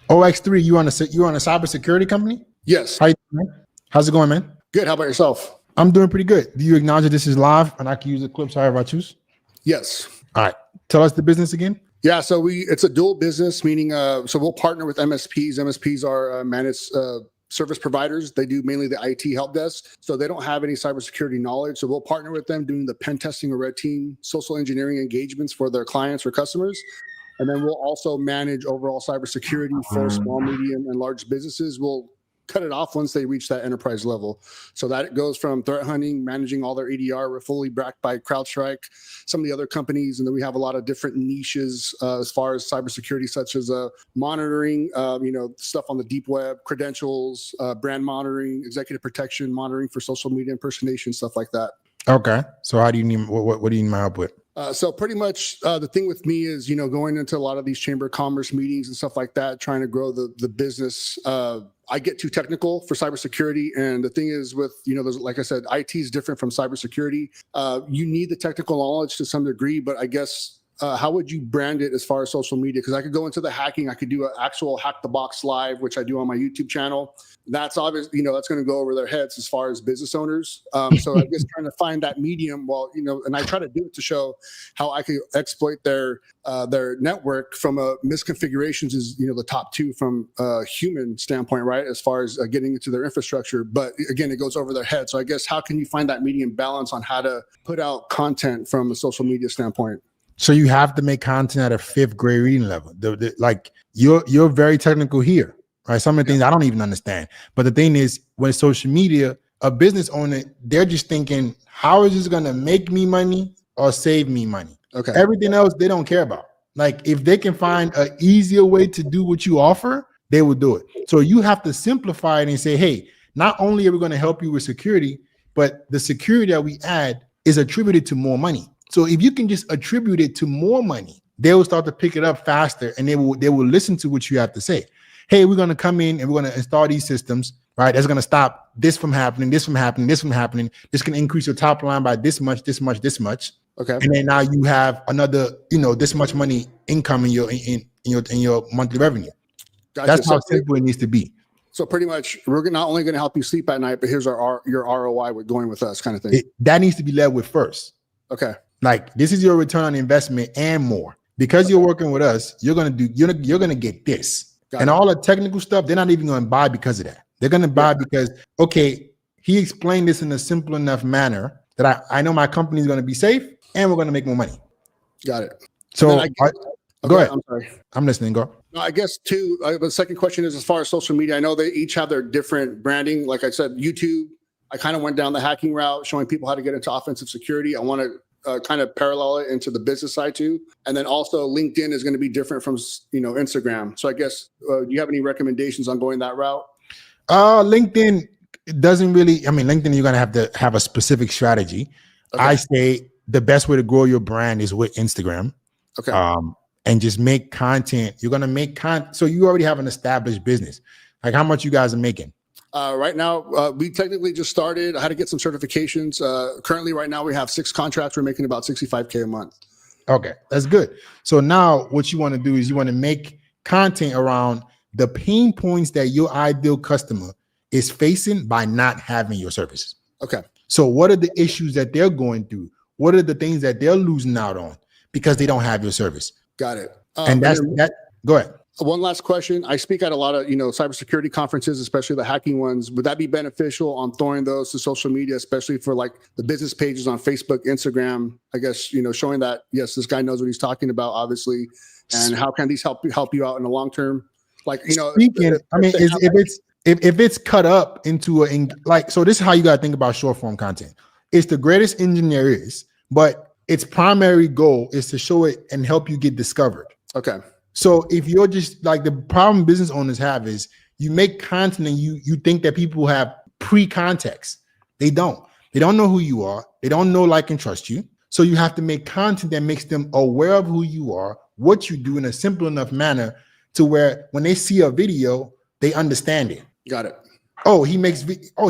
OX3, you on a cybersecurity company? Yes. How's it going, man? Good. How about yourself? I'm doing pretty good. Do you acknowledge that this is live and I can use the clips however I choose? Yes. All right. Tell us the business again. Yeah. So it's a dual business, meaning so we'll partner with MSPs. MSPs are managed service providers. They do mainly the IT help desk. So they don't have any cybersecurity knowledge. So we'll partner with them doing the pen testing or red team social engineering engagements for their clients or customers. And then we'll also manage overall cybersecurity for small, medium, and large businesses. We'll cut it off once they reach that enterprise level. So that it goes from threat hunting, managing all their EDR. We're fully backed by CrowdStrike, some of the other companies. And then we have a lot of different niches as far as cybersecurity, such as monitoring, stuff on the deep web, credentials, brand monitoring, executive protection, monitoring for social media impersonation, stuff like that. Okay. So how do you need, what do you need my help with? So pretty much the thing with me is, going into a lot of these chamber of commerce meetings and stuff like that, trying to grow the business. I get too technical for cybersecurity. And the thing is with, there's, like I said, IT is different from cybersecurity. You need the technical knowledge to some degree, but I guess how would you brand it as far as social media? Because I could go into the hacking. I could do an actual Hack the Box live, which I do on my YouTube channel. That's obvious, that's going to go over their heads as far as business owners. So I guess trying to find that medium, and I try to do it to show how I could exploit their network from misconfigurations is, the top two from a human standpoint, right? As far as getting into their infrastructure. But again, it goes over their head. So I guess how can you find that medium balance on how to put out content from a social media standpoint? So you have to make content at a 5th grade reading level. Like you're very technical here, right? Some of the things I don't even understand. But the thing is, when social media, a business owner, they're just thinking, how is this going to make me money or save me money? Okay. Everything else they don't care about. Like if they can find an easier way to do what you offer, they will do it. So you have to simplify it and say, hey, not only are we going to help you with security, but the security that we add is attributed to more money. So if you can just attribute it to more money, they will start to pick it up faster and they will listen to what you have to say. Hey, we're going to come in and we're going to install these systems, right? That's going to stop this from happening, this from happening, this from happening. This can increase your top line by this much, this much, this much. Okay. And then now you have another, this much money income in your monthly revenue. Gotcha. That's how simple it needs to be. So pretty much we're not only going to help you sleep at night, but here's your ROI with going with us kind of thing. That needs to be led with first. Okay. Like this is your return on investment and more. Because you're working with us, you're gonna get this. And all the technical stuff, they're not even gonna buy because of that. They're gonna buy because, okay, he explained this in a simple enough manner that I know my company is gonna be safe and we're gonna make more money. Got it. So go ahead. I'm sorry. I'm listening. Go. No, I guess too, the second question is as far as social media, I know they each have their different branding. Like I said, YouTube, I kind of went down the hacking route, showing people how to get into offensive security. I want to kind of parallel it into the business side too. And then also LinkedIn is going to be different from, Instagram. So I guess, do you have any recommendations on going that route? LinkedIn doesn't really, LinkedIn, you're going to have to have a specific strategy. Okay. I say the best way to grow your brand is with Instagram. Okay. And just make content. You're going to make content. So you already have an established business. Like how much you guys are making? Right now, we technically just started. I had to get some certifications. Currently, right now, we have 6 contracts. We're making about $65K a month. Okay, that's good. So now what you want to do is you want to make content around the pain points that your ideal customer is facing by not having your services. Okay. So what are the issues that they're going through? What are the things that they're losing out on because they don't have your service? Got it. And that's that. Go ahead. One last question. I speak at a lot of, cybersecurity conferences, especially the hacking ones. Would that be beneficial on throwing those to social media, especially for like the business pages on Facebook, Instagram? I guess, showing that, yes, this guy knows what he's talking about, obviously. And how can these help you out in the long term? Like, speaking, if it's cut up into so this is how you got to think about short form content. It's the greatest engine there is, but its primary goal is to show it and help you get discovered. Okay. So if you're just like the problem business owners have is you make content and you think that people have pre-context. They don't know who you are. They don't know, like, and trust you. So you have to make content that makes them aware of who you are, what you do in a simple enough manner to where when they see a video, they understand it. Got it. Oh, he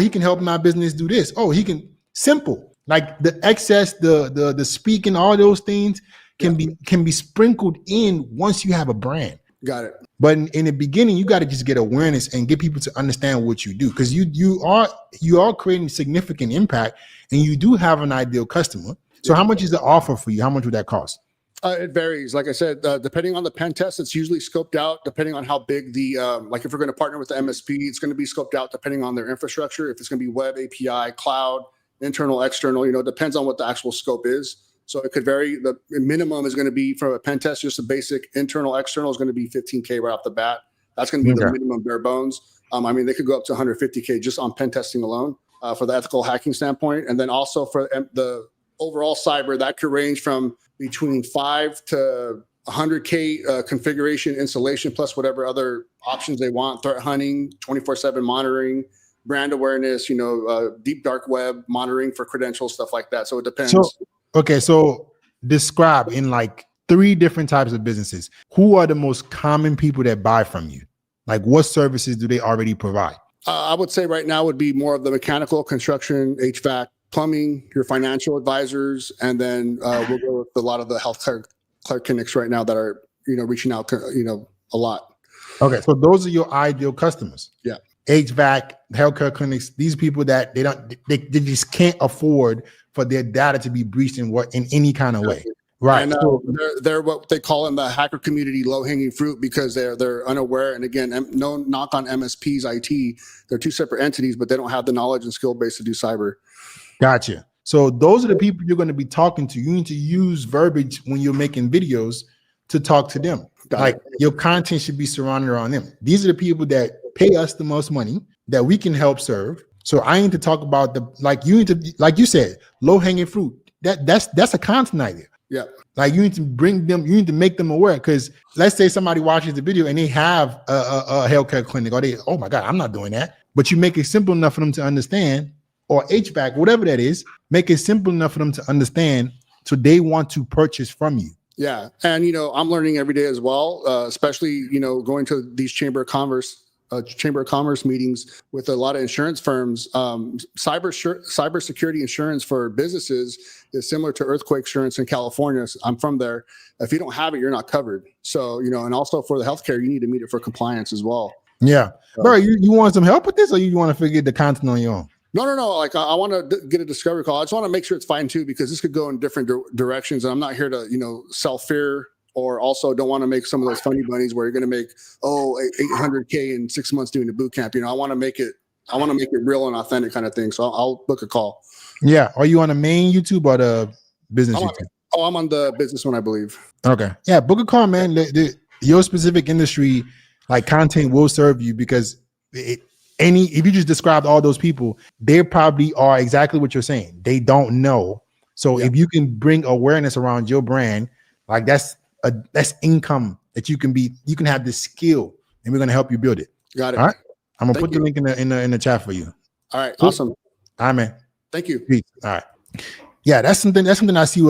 can help my business do this. Oh, he can simple, like the excess, the speaking, all those things can be sprinkled in once you have a brand. Got it. But in the beginning, you got to just get awareness and get people to understand what you do, because you are creating significant impact, and you do have an ideal customer. So how much is the offer for you? How much would that cost? It varies. Like I said, depending on the pen test, it's usually scoped out depending on how big the, like if we're going to partner with the MSP, it's going to be scoped out depending on their infrastructure. If it's going to be web, API, cloud, internal, external, it depends on what the actual scope is. So it could vary. The minimum is going to be for a pen test, just a basic internal, external is going to be 15K right off the bat. That's going to be the minimum bare bones. I mean, they could go up to 150K just on pen testing alone for the ethical hacking standpoint. And then also for the overall cyber, that could range from between 5 to 100K configuration, installation, plus whatever other options they want, threat hunting, 24/7 monitoring, brand awareness, deep dark web monitoring for credentials, stuff like that. So it depends. So describe in like 3 different types of businesses, who are the most common people that buy from you? Like what services do they already provide? I would say right now would be more of the mechanical, construction, HVAC, plumbing, your financial advisors, and then we'll go with a lot of the healthcare clinics right now that are, reaching out, a lot. Okay. So those are your ideal customers. Yeah. HVAC, healthcare clinics, these people that they just can't afford for their data to be breached in any kind of way. Right. And they're what they call in the hacker community low-hanging fruit, because they're unaware. And again, no knock on MSPs, IT, they're 2 separate entities, but they don't have the knowledge and skill base to do cyber. Gotcha. So those are the people you're going to be talking to. You need to use verbiage when you're making videos to talk to them. Your content should be surrounded around them. These are the people that pay us the most money that we can help serve. So I need to talk about like you said, low-hanging fruit. That's a content idea. Yeah. Like you need to bring them, you need to make them aware. Because let's say somebody watches the video and they have a healthcare clinic, or oh my God, I'm not doing that. But you make it simple enough for them to understand, or HVAC, whatever that is, make it simple enough for them to understand, so they want to purchase from you. Yeah. And, I'm learning every day as well, especially, going to these Chamber of Commerce meetings with a lot of insurance firms. Cybersecurity insurance for businesses is similar to earthquake insurance in California. I'm from there. If you don't have it, you're not covered. So, and also for the healthcare, you need to meet it for compliance as well. Yeah. Bro, you want some help with this, or you want to figure the content on your own? No. Like I want to get a discovery call. I just want to make sure it's fine too, because this could go in different directions. And I'm not here to, sell fear, or also don't want to make some of those funny bunnies where you're going to make, 800K in 6 months doing a boot camp. I want to make it real and authentic kind of thing. So I'll book a call. Yeah. Are you on the main YouTube or the business YouTube? I'm on the business one, I believe. Okay. Yeah. Book a call, man. Your specific industry, like content will serve you, because if you just described all those people, they probably are exactly what you're saying. They don't know. So if you can bring awareness around your brand, like that's income that you can have the skill, and we're going to help you build it. Got it. All right. I'm gonna put the link in the chat for you. All right. Cool. Awesome. All right, man. Thank you. Peace. All right. Yeah, that's something I see with